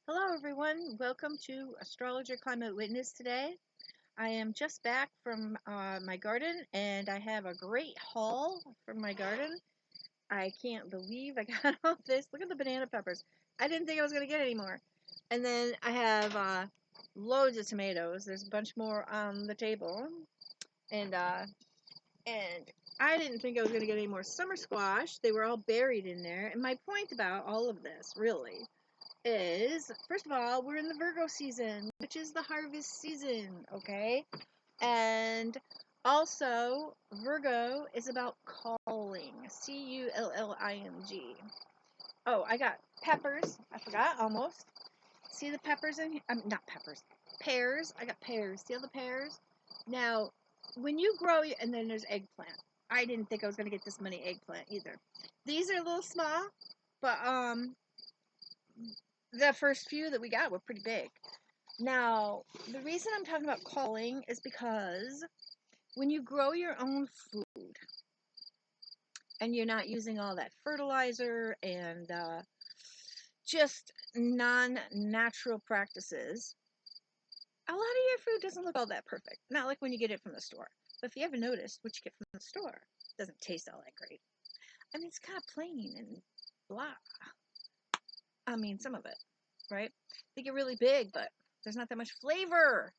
Hello, everyone. Welcome to Astrologer Climate Witness today. I am just back from my garden and I have a great haul from my garden. I can't believe I got all this. Look at the banana peppers. I didn't think I was going to get any more. And then I have loads of tomatoes. There's a bunch more on the table. And, uh, and I didn't think I was going to get any more summer squash. They were all buried in there. And my point about all of this, really, is first of all, we're in the Virgo season, which is the harvest season, okay? And also, Virgo is about calling. Culling. Oh, I got peppers. I forgot almost. See the peppers in here? Not peppers. Pears. I got pears. See all the pears? Now, when you grow, and then there's eggplant. I didn't think I was going to get this many eggplant either. These are a little small, but the first few that we got were pretty big. Now, the reason I'm talking about calling is because when you grow your own food and you're not using all that fertilizer and just non-natural practices, a lot of your food doesn't look all that perfect. Not like when you get it from the store. But if you ever noticed what you get from the store, it doesn't taste all that great. I mean, it's kind of plain and blah. I mean, some of it, right? They get really big, but there's not that much flavor.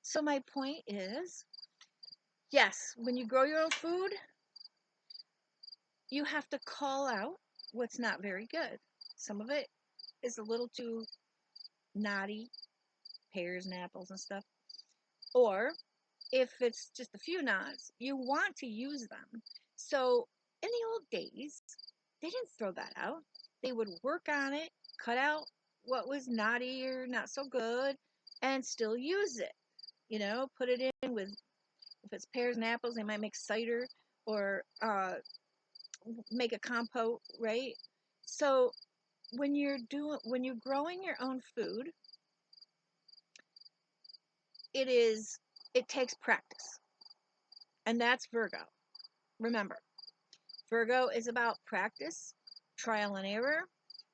So my point is, yes, when you grow your own food, you have to call out what's not very good. Some of it is a little too naughty, pears and apples and stuff. Or if it's just a few nuts, you want to use them. So in the old days, they didn't throw that out. They would work on it, cut out what was naughty or not so good, and still use it. Put it in with, if it's pears and apples, they might make cider or make a compote, right? So when you're growing your own food, it takes practice, and that's Virgo. Remember, Virgo is about practice, trial and error,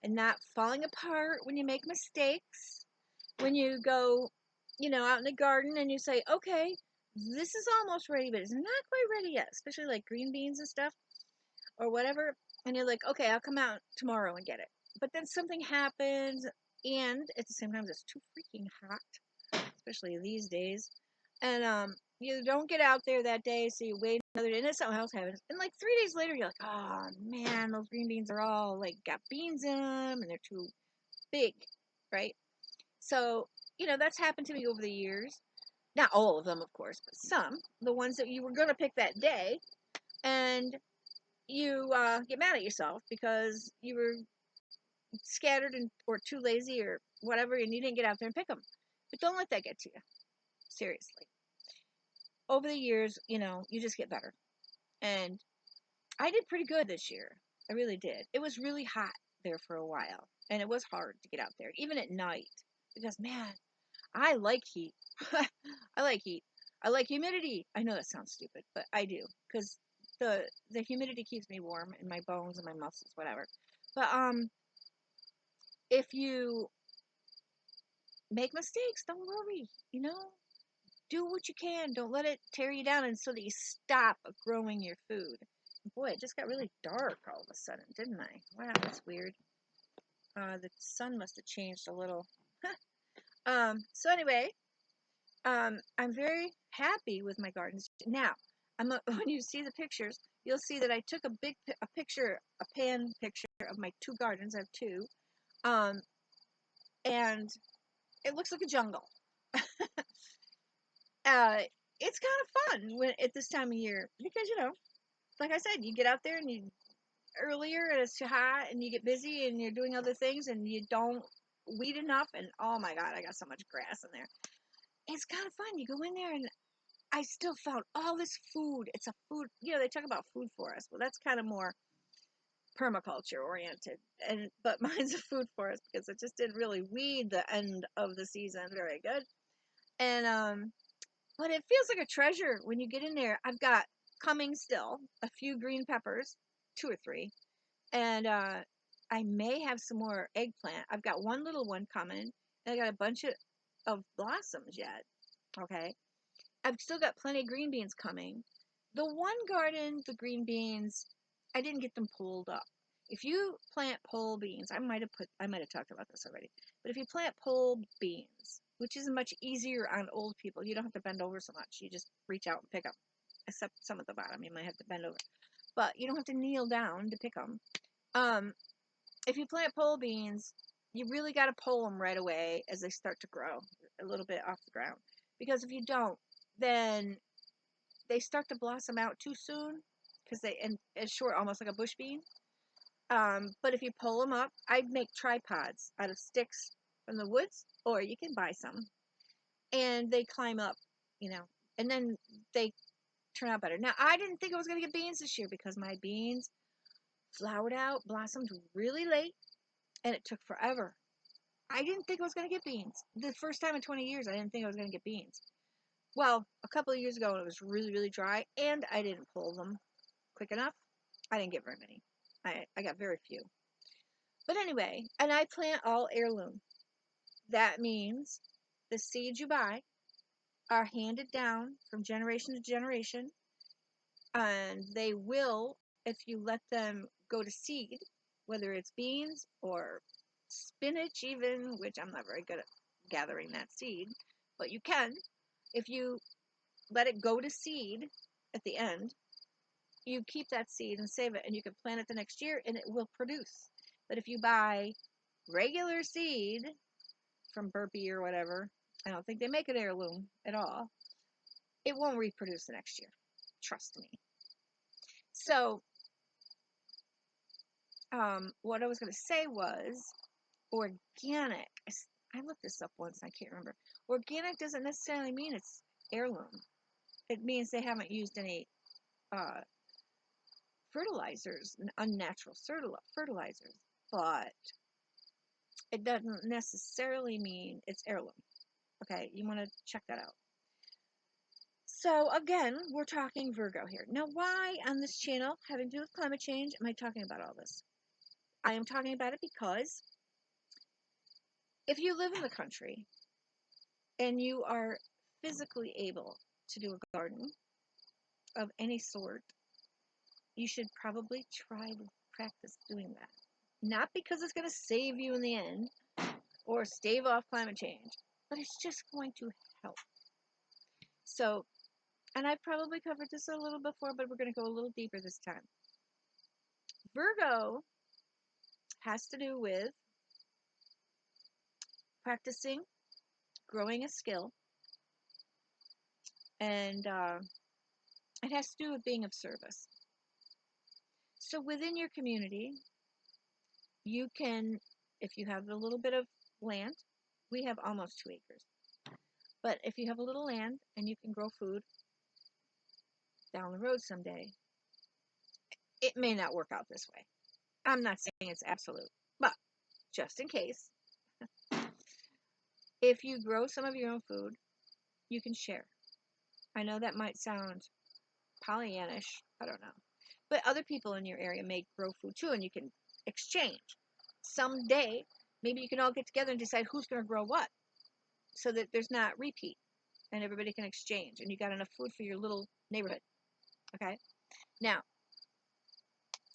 and not falling apart when you make mistakes. When you go, out in the garden and you say, okay, this is almost ready, but it's not quite ready yet, especially like green beans and stuff or whatever. And you're like, okay, I'll come out tomorrow and get it. But then something happens, and at the same time, it's too freaking hot, especially these days. And you don't get out there that day, so you wait another day, and then something else happens. And like 3 days later, you're like, oh man, those green beans are all like got beans in them, and they're too big, right? So that's happened to me over the years. Not all of them, of course, but some. The ones that you were going to pick that day, and you get mad at yourself because you were scattered or too lazy or whatever, and you didn't get out there and pick them. But don't let that get to you. Seriously. Over the years, you just get better. And I did pretty good this year. I really did. It was really hot there for a while, and it was hard to get out there, even at night, because man, I like heat. I like heat. I like humidity. I know that sounds stupid, but I do, because the humidity keeps me warm in my bones and my muscles, whatever. But if you make mistakes, don't worry. Do what you can. Don't let it tear you down, and so that you stop growing your food. Boy, it just got really dark all of a sudden, didn't I? Wow, that's weird. The sun must have changed a little. So anyway, I'm very happy with my gardens. Now, when you see the pictures, you'll see that I took a picture, a pan picture of my two gardens. I have two, um, and it looks like a jungle. uh, it's kind of fun at this time of year because like I said, you get out there and you earlier and it's too hot and you get busy and you're doing other things and you don't weed enough, and oh my god, I got so much grass in there. It's kind of fun. You go in there and I still found all this food. It's a food, they talk about food forest. Well, that's kind of more permaculture oriented, but mine's a food forest because it just didn't really weed the end of the season very good. And but it feels like a treasure when you get in there. I've got coming still a few green peppers, two or three, and I may have some more eggplant. I've got one little one coming, and I got a bunch of blossoms yet. Okay. I've still got plenty of green beans coming. The one garden, the green beans, I didn't get them pulled up. If you plant pole beans, I might have talked about this already. But if you plant pole beans, which is much easier on old people, you don't have to bend over so much. You just reach out and pick them. Except some at the bottom, you might have to bend over. But you don't have to kneel down to pick them. If you plant pole beans, you really got to pull them right away as they start to grow a little bit off the ground. Because if you don't, then they start to blossom out too soon because and it's short, almost like a bush bean. But if you pull them up, I'd make tripods out of sticks from the woods, or you can buy some, and they climb up, and then they turn out better. Now, I didn't think I was going to get beans this year because my beans flowered out, blossomed really late, and it took forever. I didn't think I was going to get beans. The first time in 20 years, I didn't think I was going to get beans. Well, a couple of years ago, when it was really, really dry, and I didn't pull them quick enough, I didn't get very many. I got very few. But anyway, and I plant all heirloom. That means the seeds you buy are handed down from generation to generation, and they will, if you let them go to seed, whether it's beans or spinach even, which I'm not very good at gathering that seed, but you can, if you let it go to seed at the end, you keep that seed and save it, and you can plant it the next year and it will produce. But if you buy regular seed from Burpee or whatever, I don't think they make an heirloom at all, it won't reproduce the next year. Trust me. So, what I was going to say was organic. I looked this up once, I can't remember. Organic doesn't necessarily mean it's heirloom. It means they haven't used any fertilizers, unnatural fertilizers, but it doesn't necessarily mean it's heirloom. Okay, you want to check that out. So again, we're talking Virgo here. Now, why on this channel, having to do with climate change, am I talking about all this? I am talking about it because if you live in the country and you are physically able to do a garden of any sort, you should probably try to practice doing that. Not because it's going to save you in the end or stave off climate change, but it's just going to help. So, and I've probably covered this a little before, but we're going to go a little deeper this time. Virgo has to do with practicing, growing a skill, and it has to do with being of service. So within your community, you can, if you have a little bit of land, we have almost 2 acres, but if you have a little land and you can grow food down the road someday, it may not work out this way. I'm not saying it's absolute, but just in case, if you grow some of your own food, you can share. I know that might sound Pollyannish, I don't know. But other people in your area may grow food too, and you can exchange. Someday, maybe you can all get together and decide who's going to grow what, so that there's not repeat, and everybody can exchange, and you got enough food for your little neighborhood. Okay? Now,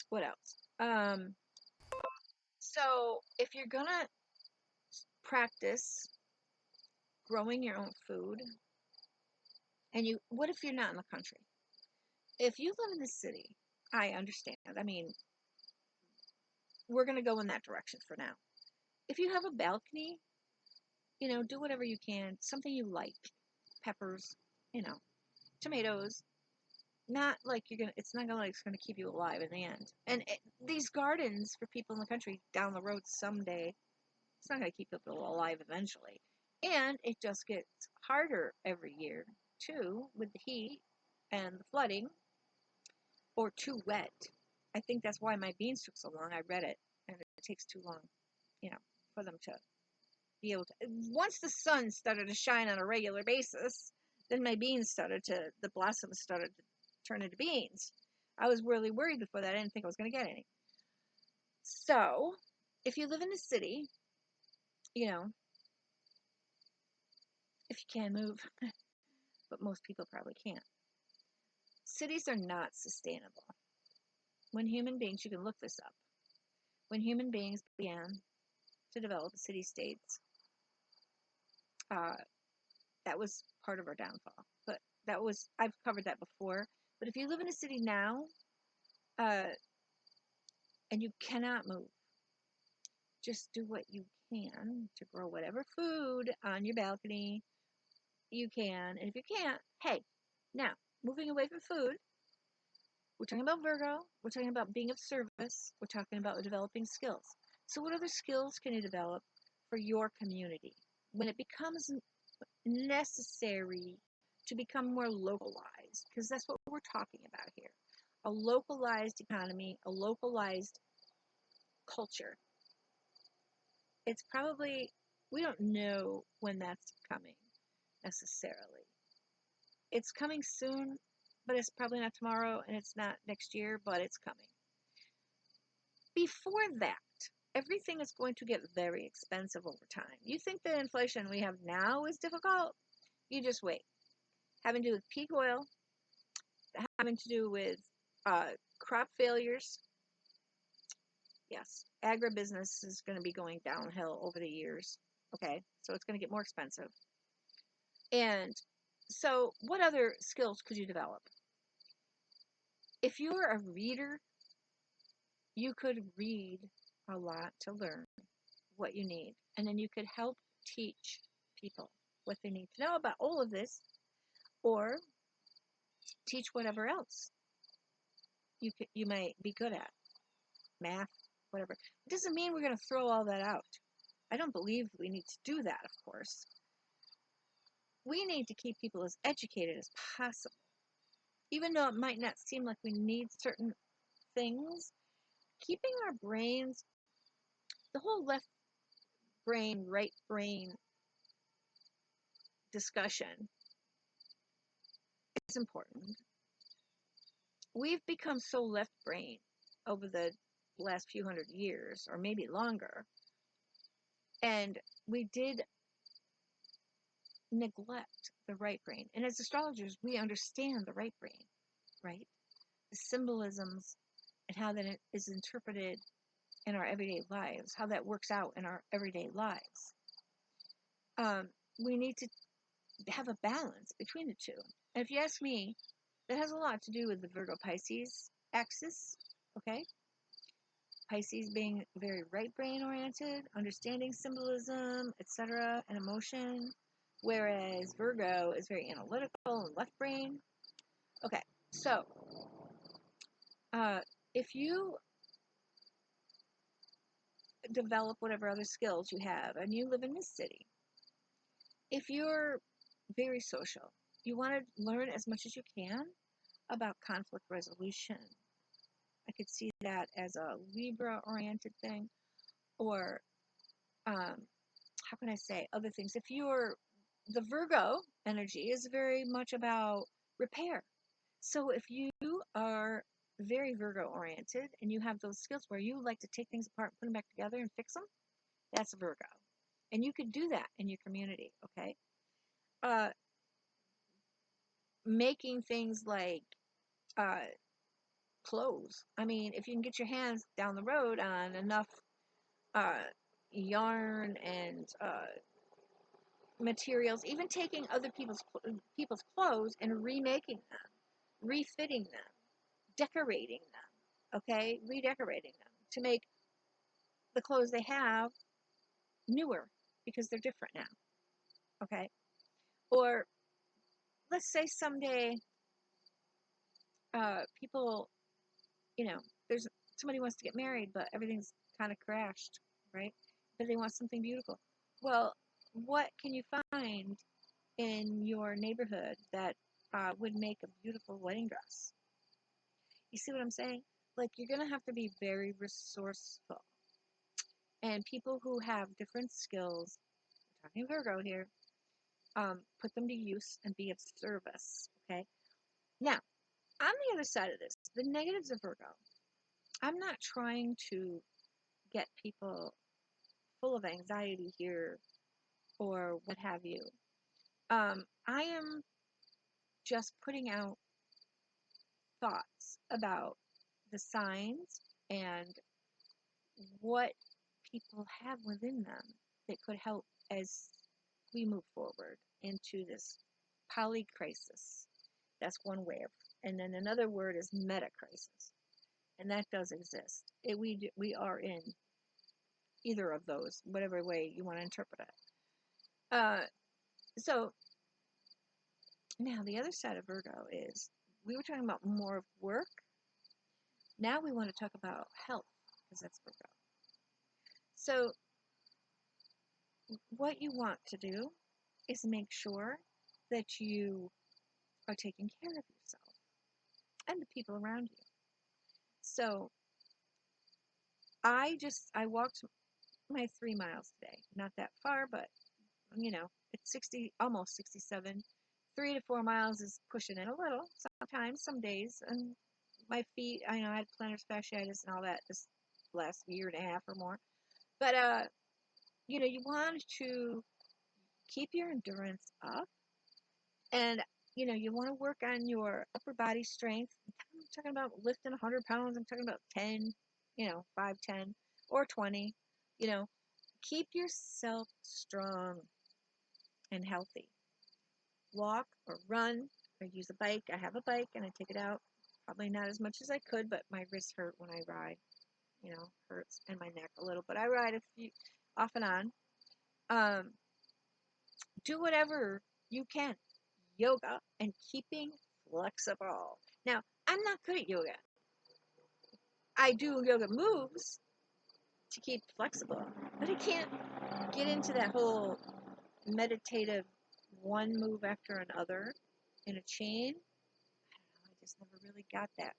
what else? So if you're going to practice growing your own food, and what if you're not in the country? If you live in the city, I understand. I mean, we're going to go in that direction for now. If you have a balcony, do whatever you can, something you like, peppers, tomatoes, not like it's not gonna like it's gonna keep you alive in the end. And these gardens for people in the country down the road someday, it's not gonna keep people alive eventually. And it just gets harder every year too, with the heat and the flooding, or too wet. I think that's why my beans took so long. I read it, and it takes too long, for them to be able to. Once the sun started to shine on a regular basis, then my the blossoms started to turn into beans. I was really worried before that. I didn't think I was going to get any. So, if you live in a city, you know, if you can move, but most people probably can't. Cities are not sustainable. When human beings, you can look this up, when human beings began to develop city states, uh, that was part of our downfall. But I've covered that before. But if you live in a city now, uh, and you cannot move, just do what you can to grow whatever food on your balcony you can. And if you can't, hey, now, moving away from food, we're talking about Virgo, we're talking about being of service, we're talking about developing skills. So, what other skills can you develop for your community when it becomes necessary to become more localized? Because that's what we're talking about here, a localized economy, a localized culture. It's probably, we don't know when that's coming necessarily. It's coming soon, but it's probably not tomorrow, and it's not next year, but it's coming. Before that, everything is going to get very expensive over time. You think the inflation we have now is difficult? You just wait. Having to do with peak oil, having to do with crop failures. Yes, agribusiness is going to be going downhill over the years. Okay, so it's going to get more expensive. And so, what other skills could you develop? If you're a reader, you could read a lot to learn what you need, and then you could help teach people what they need to know about all of this, or teach whatever else you might be good at, math, whatever. It doesn't mean we're going to throw all that out. I don't believe we need to do that, of course. We need to keep people as educated as possible. Even though it might not seem like we need certain things, keeping our brains, the whole left brain, right brain discussion is important. We've become so left brain over the last few hundred years, or maybe longer, and we did neglect the right brain. And as astrologers, we understand the right brain, right? The symbolisms and how that is interpreted in our everyday lives, how that works out in our everyday lives. We need to have a balance between the two. And if you ask me, that has a lot to do with the Virgo Pisces axis, okay? Pisces being very right brain oriented, understanding symbolism, etc., and emotion, whereas Virgo is very analytical and left brain. Okay, so if you develop whatever other skills you have and you live in this city, if you're very social, you want to learn as much as you can about conflict resolution. I could see that as a Libra oriented thing, or how can I say other things? If you're, the Virgo energy is very much about repair. So if you are very Virgo oriented and you have those skills where you like to take things apart and put them back together and fix them, that's Virgo. And you could do that in your community, okay? Making things like clothes. I mean, if you can get your hands down the road on enough uh, yarn and materials, even taking other people's clothes and remaking them, refitting them, decorating them, okay, redecorating them to make the clothes they have newer because they're different now, okay? Or let's say someday people, there's somebody wants to get married, but everything's kind of crashed, right? But they want something beautiful. Well, what can you find in your neighborhood that would make a beautiful wedding dress? You see what I'm saying? Like, you're going to have to be very resourceful. And people who have different skills, I'm talking Virgo here, put them to use and be of service, okay? Now, on the other side of this, the negatives of Virgo, I'm not trying to get people full of anxiety here or what have you. I am just putting out thoughts about the signs and what people have within them that could help as we move forward into this polycrisis. That's one way of, and then another word is metacrisis, and that does exist. We are in either of those, whatever way you want to interpret it. So now the other side of Virgo is we were talking about more of work. Now we want to talk about health because that's Virgo. So what you want to do is make sure that you are taking care of yourself and the people around you. So I walked my 3 miles today. Not that far, but it's 60, almost 67. 3 to 4 miles is pushing it a little. Sometimes, some days, and my feet. I know I had plantar fasciitis and all that this last year and a half or more. But you want to keep your endurance up, and you want to work on your upper body strength. I'm talking about lifting 100 pounds. I'm talking about 10, 5, 10, or 20. Keep yourself strong and healthy. Walk or run or use a bike. I have a bike and I take it out. Probably not as much as I could, but my wrists hurt when I ride. Hurts, and my neck a little. But I ride off and on. Do whatever you can. Yoga and keeping flexible. Now, I'm not good at yoga. I do yoga moves to keep flexible, but I can't get into that whole meditative one move after another in a chain. I don't know, I just never really got that.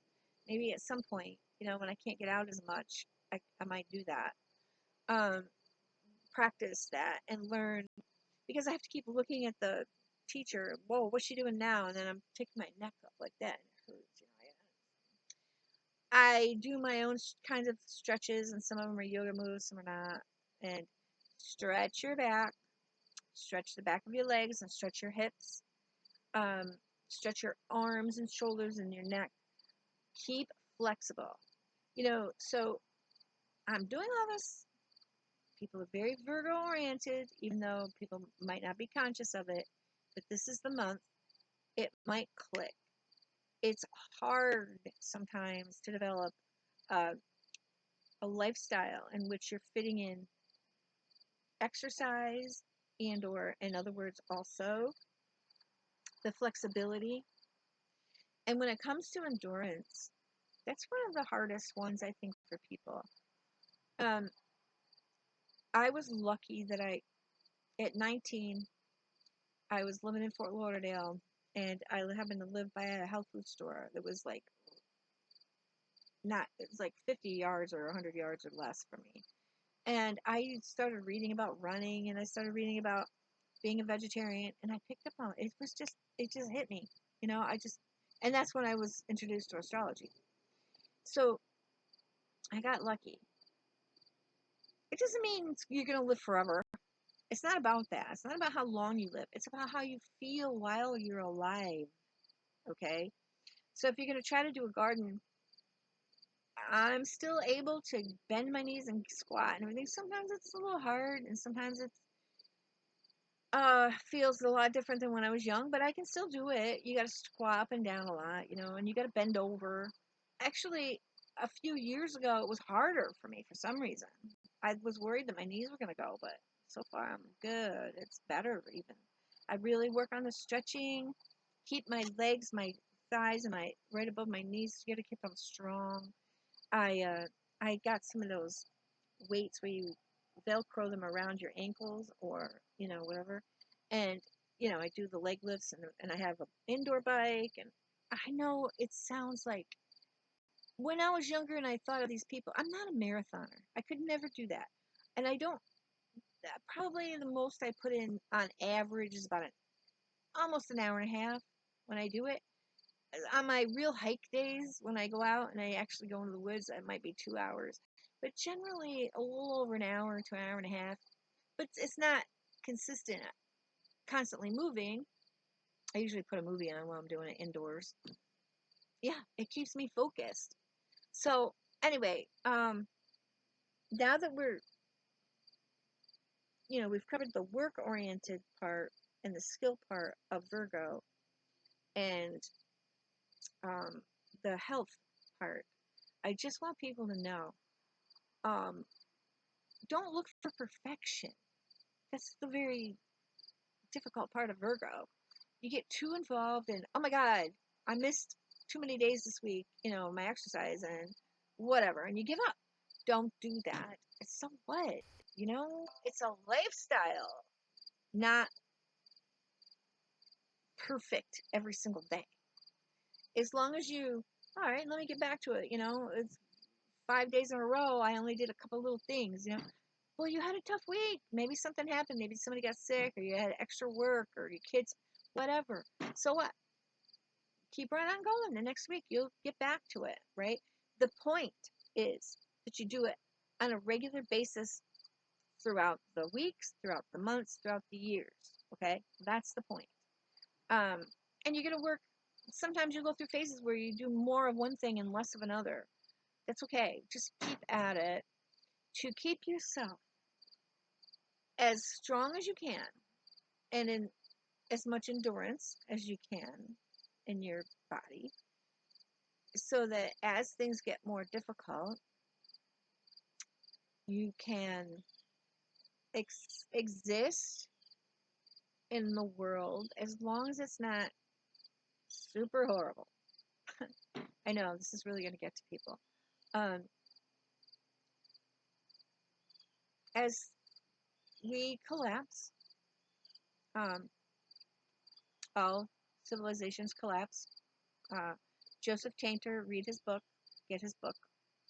Maybe at some point, when I can't get out as much, I might do that. Practice that and learn, because I have to keep looking at the teacher. Whoa, what's she doing now? And then I'm taking my neck up like that, and it hurts. I do my own kinds of stretches, and some of them are yoga moves, some are not. And stretch your back, stretch the back of your legs, and stretch your hips. Stretch your arms and shoulders and your neck. Keep flexible. So I'm doing all this. People are very Virgo oriented, even though people might not be conscious of it. But this is the month. It might click. It's hard sometimes to develop a lifestyle in which you're fitting in exercise and, or in other words, also the flexibility. And when it comes to endurance, that's one of the hardest ones, I think, for people. I was lucky that at 19, I was living in Fort Lauderdale, and I happened to live by a health food store that was like it was like 50 yards or 100 yards or less from me. And I started reading about running, and I started reading about being a vegetarian, and I picked up on it. It just hit me, and that's when I was introduced to astrology. So I got lucky. It doesn't mean you're going to live forever. It's not about that. It's not about how long you live. It's about how you feel while you're alive. Okay? So if you're going to try to do a garden, I'm still able to bend my knees and squat and everything. Sometimes it's a little hard, and sometimes it feels a lot different than when I was young, but I can still do it. You got to squat up and down a lot, and you got to bend over. Actually, a few years ago, it was harder for me for some reason. I was worried that my knees were going to go, but so far I'm good. It's better even. I really work on the stretching, keep my legs, my thighs, and my right above my knees. You got to keep them strong. I got some of those weights where you velcro them around your ankles, or whatever, and I do the leg lifts, and I have an indoor bike. And I know it sounds like when I was younger and I thought of these people, I'm not a marathoner. I could never do that, and I don't. Probably the most I put in on average is about almost an hour and a half when I do it. On my real hike days, when I go out and I actually go into the woods, it might be 2 hours. but generally a little over an hour to an hour and a half. But it's not consistent, constantly moving. I usually put a movie on while I'm doing it indoors. Yeah, it keeps me focused. So anyway, now that we've covered the work oriented part and the skill part of Virgo and um, the health part, I just want people to know, um, don't look for perfection. That's the very difficult part of Virgo. You get too involved in, oh my God, I missed too many days this week, my exercise and whatever, and you give up. Don't do that. So what? It's a lifestyle, not perfect every single day. As long as all right, let me get back to it. It's 5 days in a row. I only did a couple little things. Well, you had a tough week. Maybe something happened. Maybe somebody got sick, or you had extra work, or your kids, whatever. So what? Keep right on going. The next week, you'll get back to it, right? The point is that you do it on a regular basis throughout the weeks, throughout the months, throughout the years. Okay? That's the point. And you're going to work. Sometimes you go through phases where you do more of one thing and less of another. That's okay. Just keep at it to keep yourself as strong as you can and in as much endurance as you can in your body, so that as things get more difficult, you can exist in the world as long as it's not super horrible. I know this is really going to get to people. Um, as we collapse, um, all civilizations collapse. Uh, Joseph Tainter, read his book, get his book.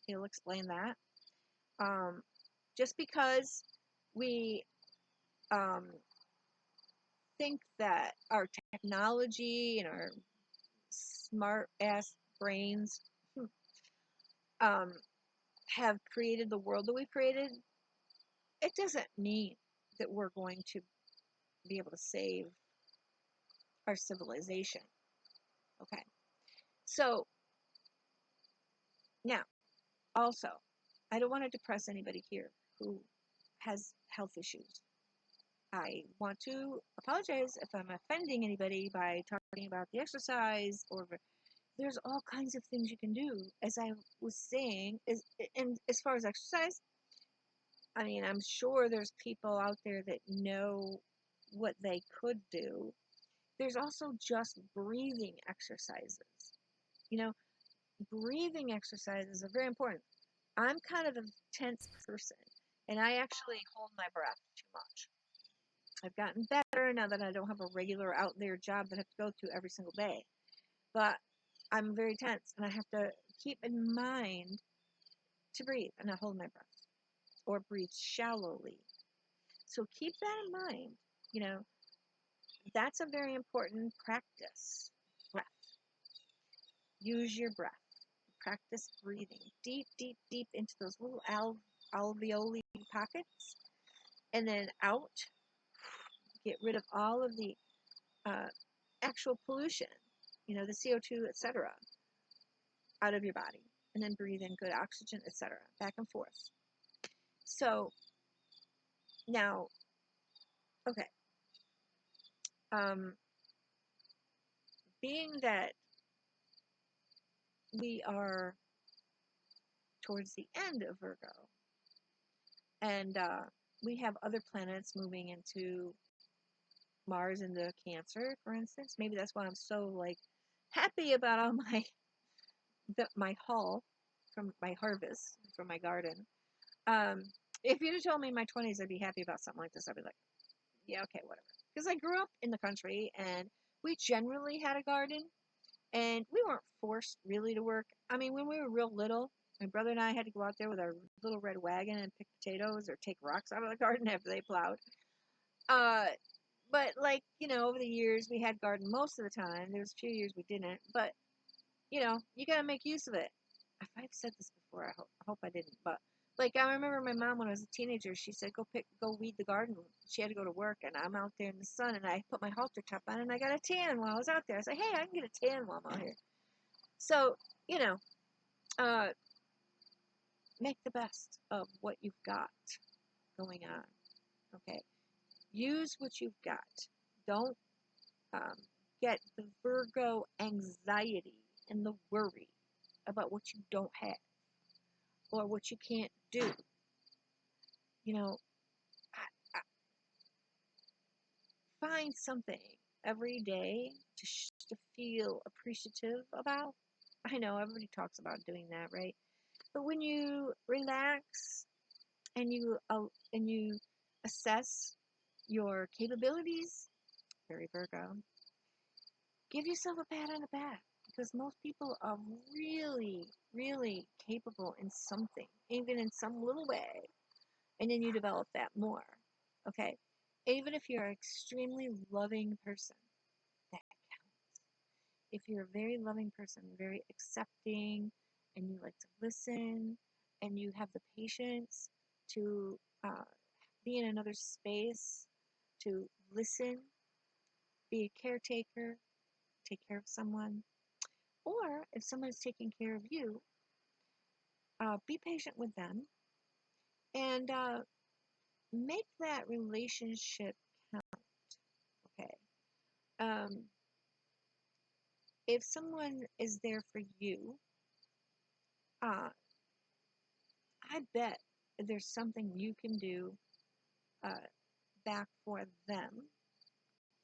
He'll explain that. Um, just because we um, think that our technology and our smart ass brains um, have created the world that we've created, it doesn't mean that we're going to be able to save our civilization. Okay. So now, also, I don't want to depress anybody here who has health issues. I want to apologize if I'm offending anybody by talking about the exercise, or there's all kinds of things you can do. As I was saying, and as far as exercise, I mean, I'm sure there's people out there that know what they could do. There's also just breathing exercises. You know, breathing exercises are very important. I'm kind of a tense person, and I actually hold my breath too much. I've gotten better now that I don't have a regular out there job that I have to go to every single day. But I'm very tense, and I have to keep in mind to breathe and not hold my breath or breathe shallowly. So keep that in mind. You know, that's a very important practice. Breath. Use your breath. Practice breathing deep, deep, deep into those little alveoli pockets, and then out. Get rid of all of the uh, actual pollution, the CO2, etc., out of your body, and then breathe in good oxygen, etc., back and forth. So now, okay, being that we are towards the end of Virgo, and we have other planets moving into Mars into Cancer, for instance. Maybe that's why I'm so happy about all my haul from my harvest from my garden. Um, if you'd have told me in my 20s I'd be happy about something like this, I'd be like, yeah, okay, whatever. Because I grew up in the country, and we generally had a garden, and we weren't forced really to work. I mean, when we were real little, my brother and I had to go out there with our little red wagon and pick potatoes or take rocks out of the garden after they plowed. But over the years, we had garden most of the time. There was a few years we didn't, but you gotta make use of it. If I've said this before, I hope I didn't, but Like I remember my mom when I was a teenager, she said go weed the garden. She had to go to work, and I'm out there in the sun, and I put my halter top on, and I got a tan while I was out there. I was like, hey, I can get a tan while I'm out here. So you know, uh, make the best of what you've got going on. Okay, use what you've got. Don't get the Virgo anxiety and the worry about what you don't have or what you can't do. You know, find something every day to feel appreciative about. I know everybody talks about doing that, right? But when you relax and you assess your capabilities, very Virgo, give yourself a pat on the back because most people are really, really capable in something, even in some little way, and then you develop that more. Okay, even if you're an extremely loving person, that counts. If you're a very loving person, very accepting, and you like to listen, and you have the patience to be in another space, to listen, be a caretaker, take care of someone, or if someone's taking care of you, be patient with them and make that relationship count. Okay. Um, if someone is there for you, uh, I bet there's something you can do uh, back for them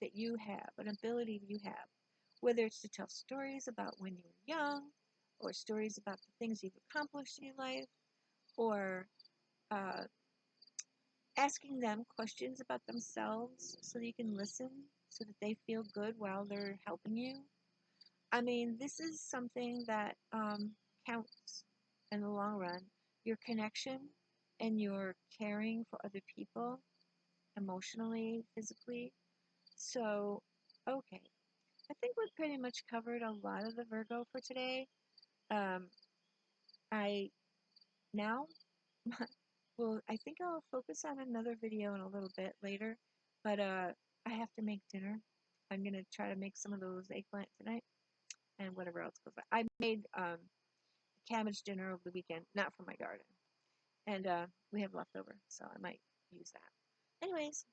that you have, an ability you have, whether it's to tell stories about when you were young, or stories about the things you've accomplished in your life, or uh, asking them questions about themselves so that you can listen so that they feel good while they're helping you. I mean, this is something that counts in the long run. Your connection and your caring for other people, emotionally, physically. So, okay. I think we've pretty much covered a lot of the Virgo for today. Um, I now well, I think I'll focus on another video in a little bit later, but I have to make dinner. I'm gonna try to make some of those eggplant tonight and whatever else goes on. I made cabbage dinner over the weekend, not from my garden, and we have leftover, so I might use that. Anyways,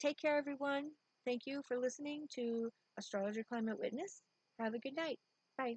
take care, everyone. Thank you for listening to Astrologer Climate Witness. Have a good night. Bye.